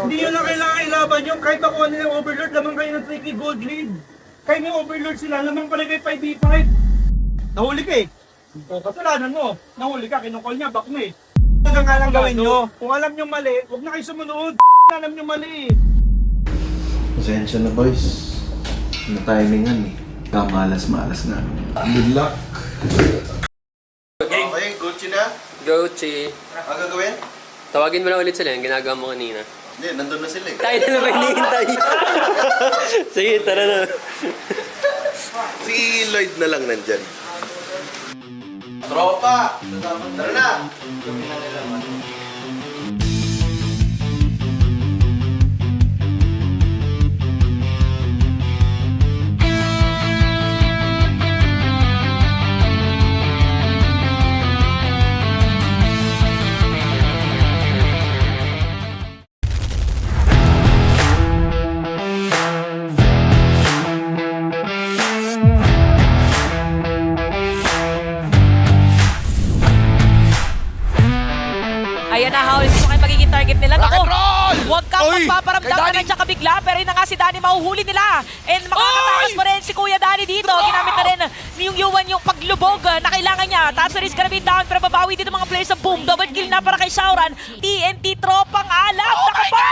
Hindi nyo na kailangan ilaban yung kahit ako ano yung overlord, lamang kayo ng 3K gold lead. Kahit may overlord sila, lamang pala kayo 5v5. Nahuli ka eh. O kasalanan mo, nahuli ka, kinukol niya, back mo eh. Ito nga lang gawin nyo. Kung alam nyo mali, huwag na kayo sumunod. Alam nyo mali. Pasensya na boys. Na-timingan eh. Kamalas-malas na. Good luck. Okay, Gucci na. Gucci. Ang gagawin? Tawagin mo na ulit sila yung ginagawa mo kanina. Hindi, nandun na sila eh. Tayo na naman hinihintay. Sige, tara na. Si Lloyd na lang nandyan. Tropa! Tara na! Ayan na, hawli mo kayo magiging target nila. Ako, huwag kang magpaparamdam na nandiyan ka bigla, pero yun na nga si Danny, mahuhuli nila. And makakatakas pa rin si Kuya Danny dito. Ginamit na rin yung Yuan yung paglubog na kailangan niya. Tatsuris is gonna be down, pero babawi dito mga players sa boom. Double kill na para kay Shauran. TNT tropang alam. Nakapa!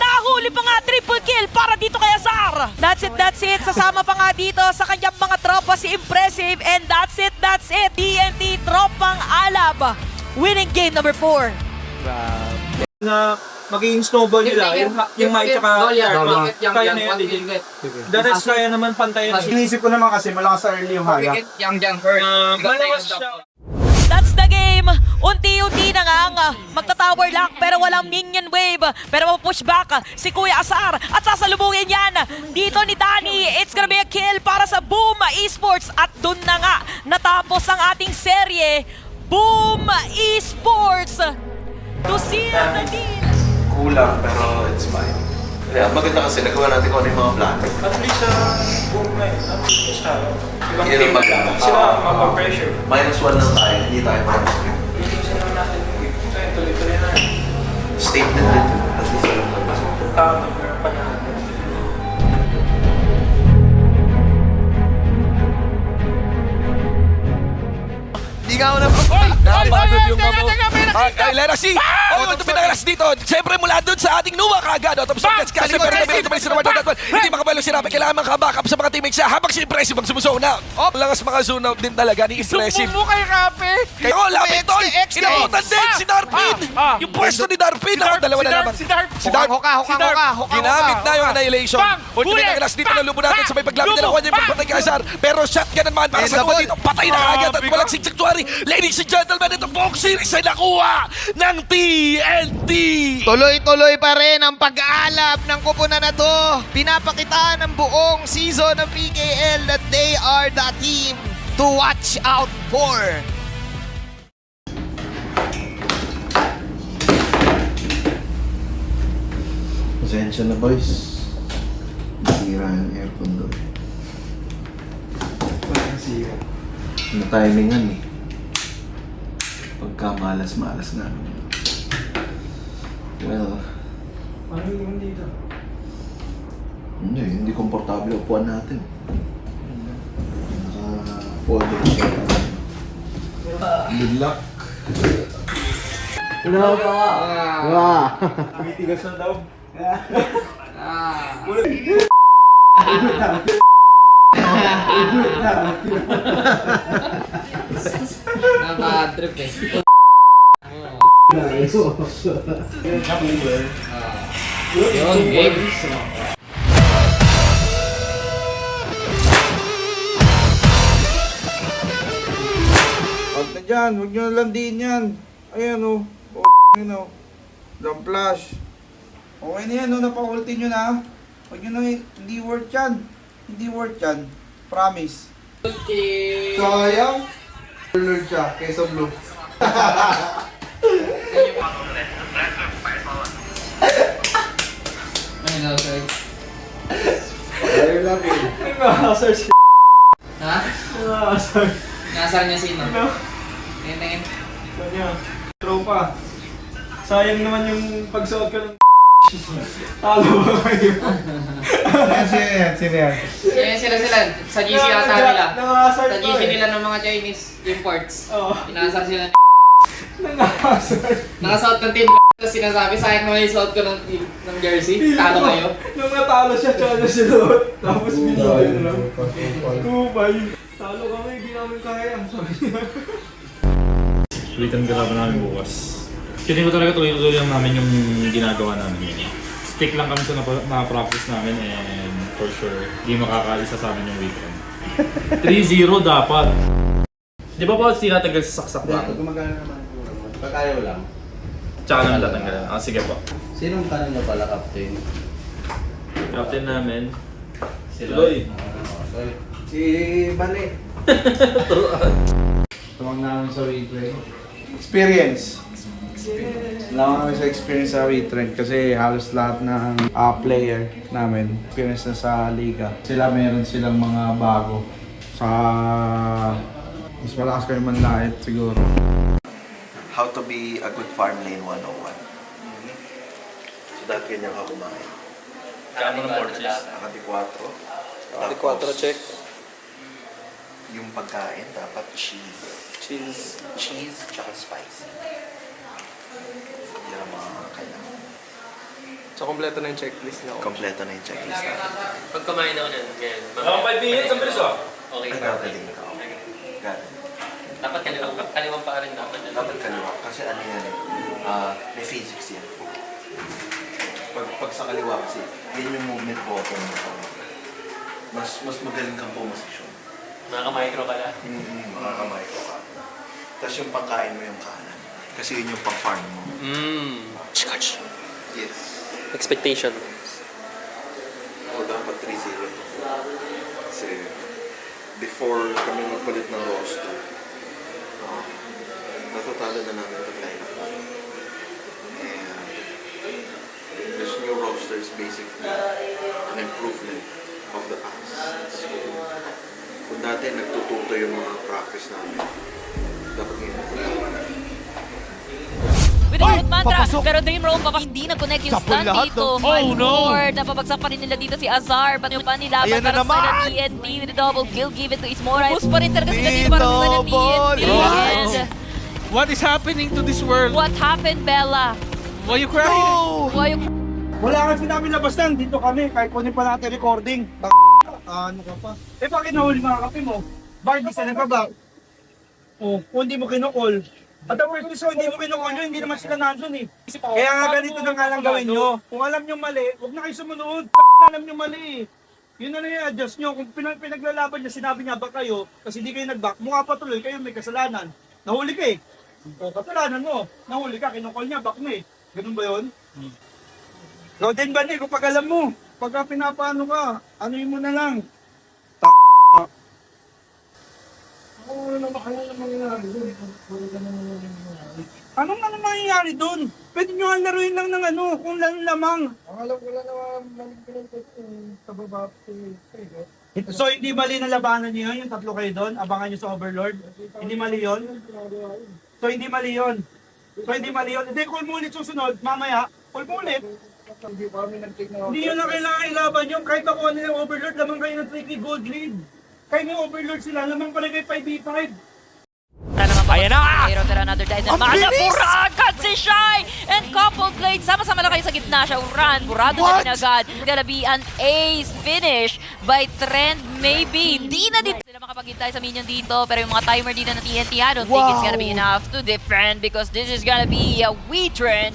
Nahuli pa nga, triple kill para dito kay Azar. That's it. Sasama pa nga dito sa kanyang mga tropa si Impressive. And that's it. TNT tropang alab. Winning game number 4. Na magiging snowball nila, yung Mike tsaka kaya na yan. The rest kaya naman pantayan. Inisip ko naman kasi malakas sa early yung haya. Malakas siya. That's the game. Unti-unti na nga magta-tower lock pero walang minion wave. Pero mapush back si Kuya Azar at sasalubungin yan dito ni Danny. It's gonna be a kill para sa Boom Esports at dun na nga natapos ang ating serye. Boom Esports to seal the deal. Kulang pero it's fine. Kaya maganda kasi nagawa natin kung ano yung mga plano. At least boom na siya. Yun ang maganda. Sila mapa-pressure. -1 lang tayo, hindi tayo -3. Sila natin tuloy-tuloy na. Statement din. At least alam naman. Tama, meron pa na. Hindi nga ako na... Napagod yung mamo. Ay, Legacy! Oh, ito pinakalas dito. Siyempre mula doon sa ating nuwa kaagad. Tapos pagkas kasi pero naman si Roberto Datwan. Hindi makabalo si Rapi. Kailangan makabackup sa mga teammates siya habang si Impressive ang sumusona. Oh, langas mga zone out din talaga ni Impressive. Sumbong mo kay Rapi! Kaya ko, lapit tol! Inabutan din si Darpin! Yung pwesto ni Darpin! Ako, dalawa na naman. Si Darp! Hoka! Ginamit na yung annihilation. Ulti pinakalas dito na lubo natin sa may paglamit nila. Kuha niya yung pagpatay kay Azar. Pero shotgun naman para sa kuha dito. Patay na agad at walang sigsaktuary. Ladies and gentlemen, ito buong series ay nakuha ng TNT! Tuloy-tuloy pa rin ang pag-aalab ng kupunan na to. Pinapakita ng buong season ng PKL that they are the team to watch out for. Pasensya na boys. Nasira yung aircon doon. Na-timingan eh. Pagkamalas-malas na. Well, Ano yung dito? hindi komportable upuan natin. Naka-folder siya. Good luck. Mitigas na daw. Nakadrip eh. Yun, game. Huwag na dyan, huwag nyo landiin yan. Ayan o. Ayan o. Dump flash. Okay na yan o, napa-ulti nyo na. Huwag nyo na, hindi worth yan. Hindi worth yan. Promise. Sayang. Lord siya, kesa blue. Ano, sir? Ayun lang eh. Ay, makakasar siya. Ha? Makakasar. Nasaan niya sino? Ano? Tingin. Kanya. Tropa. Sayang naman yung pagsuot ko ng Talo ba kayo? Sino yan? Sila sa GC ata nila. Nangasar Sa to GC eh. nila ng mga Chinese imports. Oo. Inasar sila. Nangasar. Nakasuot ng team tapos sinasabi sa akin naman yung suot ko ng jersey. Talo kayo. Nung natalo siya, tsaka siya doon. Tapos binayan lang. 2-5. Talo kami, hindi namin kaya. Sabi niya. Waitan grab namin bukas. Feeling ko talaga tuloy-tuloy lang namin yung ginagawa namin yun. Stick lang kami sa na-practice namin and for sure, di makakaisa sa amin yung weekend. 3-0 dapat. Di ba pa sila tagal sa saksak lang? Gumagana naman. Pag ayaw lang. Tsaka naman tatanggalan. Ah, sige po. Sinong kanina pala, Captain? Captain namin. Tuloy. Si Bane. Tuwag namin sa replay. Experience. Wala kami sa experience sa retrend kasi halos lahat ng player namin experience na sa liga. Sila meron silang mga bago sa mas malakas kayo manlait siguro. How to be a good farm lane 101. So dahil ganyan ka kumain. Kano ng porches? Nakati 4. Di 4 check. Yung pagkain dapat cheese. Cheese tsaka spicy. Yan ang mga kailangan. So, kompleto na yung checklist na Kompleto na yung checklist natin. Pag kumain ako nun, ngayon. Mga 5 minutes ang bilis ah. Okay. Ay, gagaling ka. Gagaling. Dapat kaliwang pa rin dapat. Dapat kaliwa. Kasi ano yan may physics yan. Pag sa kaliwa kasi, yun yung movement button mo. Mas magaling kang pumasisyon. Nakaka-micro pala. Makakamicro ka. Tapos yung pangkain mo yung kanan. Kasi yun yung pang-farm mo. Scotch. Yes. Expectation. O dapat 3-0. Kasi before kami magpalit ng roster, natatalo na namin yung lineup namin. And this new roster is basically an improvement of the past. So, kung dati nagtututo yung mga practice namin, dapat ngayon kailangan natin. Without mantra, pero Dream Roam hindi na-connect yung stun dito. My lord, napabagsak pa rin nila dito si Azar. Paano pa nilaban para sa na TNT with a double kill given to Ismora. Push pa rin talaga sila dito para sa na TNT. And What is happening to this world? what happened, Bella? Why you crying? Why you Wala kasi namin labas lang. Dito kami. Kahit kunin pa natin recording. Ano ka pa? Eh bakit nahuli mga kape mo? Bakit di sila nagkabak? O, kung hindi mo kinukol. At ang worst is, hindi mo kinukol nyo, hindi naman sila nandun eh. Kaya nga ganito na nga lang gawin nyo. Kung alam nyo mali, huwag na kayo sumunod. Alam nyo mali eh. Yun na lang i-adjust nyo. Kung pinaglalaban niya, sinabi niya ba kayo, kasi di kayo nag-back, mukha pa tuloy, kayo may kasalanan. Nahuli ka eh. O, kasalanan mo. Nahuli ka, kinukol niya, back mo eh. Ganun ba yun? Ikaw din ba kung pag alam mo, pagka pinapaano ka, anuin mo na lang. Anong ano mangyayari doon? Pwede nyo nga laruin lang ng ano, kung lamang. Alam ko lang naman, sa baba. So hindi mali na labanan niyo yun, yung tatlo kayo doon, abangan nyo sa Overlord? Hindi mali yun? So hindi mali yun? So hindi mali yun? Hindi, call mo ulit susunod, mamaya, call mo ulit. Hindi yun na kailangan ilaban yun, kahit ako ano yung Overlord, lamang kayo ng 3K gold lead. Kahit may Overlord sila, lamang pala kayo 5v5. Ayan na! Pero another dive na Buragan si Shy! And couple blade, sama-sama lang kayo sa gitna siya. Uran, Burado na din agad. Gonna be an ace finish by Trend maybe. Di na din sila makapagintay sa minion dito, pero yung mga timer dito na TNT, I don't think it's gonna be enough to defend because this is gonna be a Trend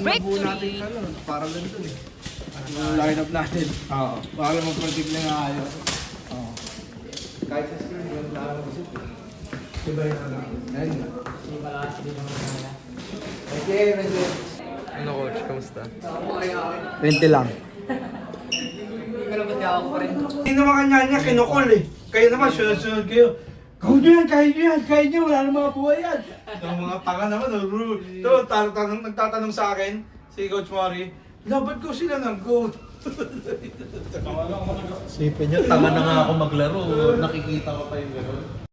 victory. Parang ganito eh. Yung lineup natin. Oo. Para mag-predict na nga ayos. Oo. Kahit sa screen, ganun lang ako kasi. Diba yun na lang? Ayun na. Okay, Ano coach, kamusta? 20 lang. Hindi naman kanya niya kinukol eh. Kayo naman, sunod-sunod kayo. Kaya nyo yan, kaya nyo, wala nang mga buhay yan. Yung mga tanga naman, ito, nagtatanong sa akin, si Coach Mori, laban ko sila ng goat. Sipin nyo, tama na nga ako maglaro. Nakikita ko pa yung gano'n.